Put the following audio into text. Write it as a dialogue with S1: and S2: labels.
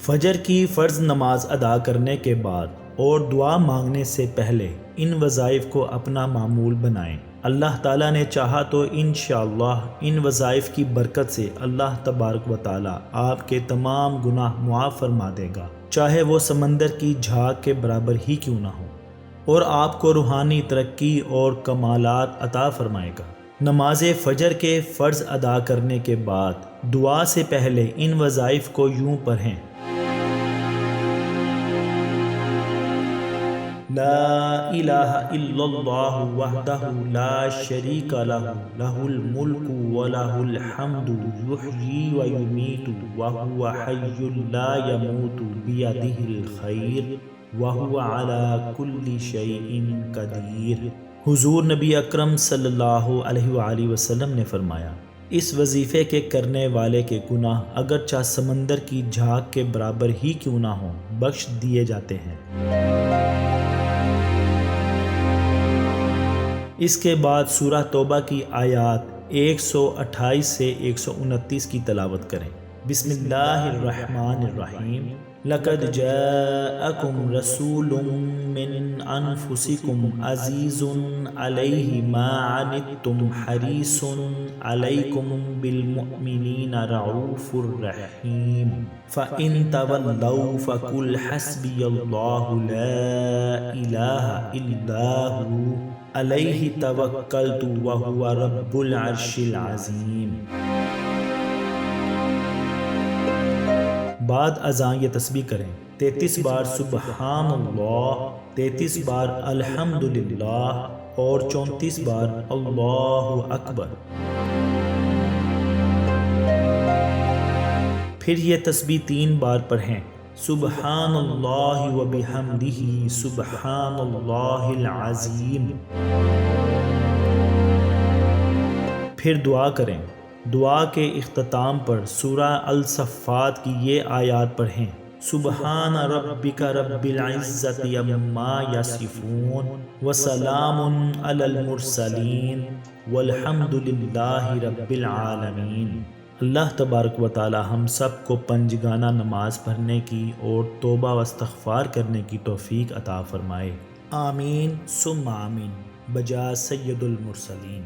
S1: فجر کی فرض نماز ادا کرنے کے بعد اور دعا مانگنے سے پہلے ان وظائف کو اپنا معمول بنائیں۔ اللہ تعالیٰ نے چاہا تو انشاءاللہ ان وظائف کی برکت سے اللہ تبارک و تعالیٰ آپ کے تمام گناہ معاف فرما دے گا، چاہے وہ سمندر کی جھاگ کے برابر ہی کیوں نہ ہو، اور آپ کو روحانی ترقی اور کمالات عطا فرمائے گا۔ نماز فجر کے فرض ادا کرنے کے بعد دعا سے پہلے ان وظائف کو یوں پڑھیں: لا الہ الا اللہ وحدہ لا شریک لہ لہ الملک ولہ الحمد یحیی ویمیت وہو حی لا یموت بیدہ الخیر وہو علی کل شیء قدیر۔ حضور نبی اکرم صلی اللہ علیہ وآلہ وسلم نے فرمایا، اس وظیفے کے کرنے والے کے گناہ اگرچہ سمندر کی جھاگ کے برابر ہی کیوں نہ ہوں بخش دیے جاتے ہیں۔ اس کے بعد سورہ توبہ کی آیات 128 سے 129 کی تلاوت کریں۔ بسم اللہ الرحمن الرحیم۔ لقد جاءکم رسول من انفسکم عزیز علیہ ما عنتم حریص علیکم بالمؤمنین رعوف الرحیم فإن تولوا فقل حسبی اللہ لا الہ الا ہو علیہ توکلت وہو رب العرش العظیم۔ بعد اذان یہ تسبیح کریں: 33 بار سبحان اللہ، 33 بار الحمدللہ اور 34 بار اللہ اکبر۔ پھر یہ تسبیح 3 بار پڑھیں: سبحان اللہ وبحمدہ سبحان اللہ العظیم۔ پھر دعا کریں۔ دعا کے اختتام پر سورہ الصفات کی یہ آیات پڑھیں: سبحان ربک رب العزت عما یصفون وسلام علی المرسلین والحمد للہ رب العالمین۔ اللہ تبارک و تعالی ہم سب کو پنجگانہ نماز پڑھنے کی اور توبہ و استغفار کرنے کی توفیق عطا فرمائے۔ آمین ثم آمین بجا سید المرسلین۔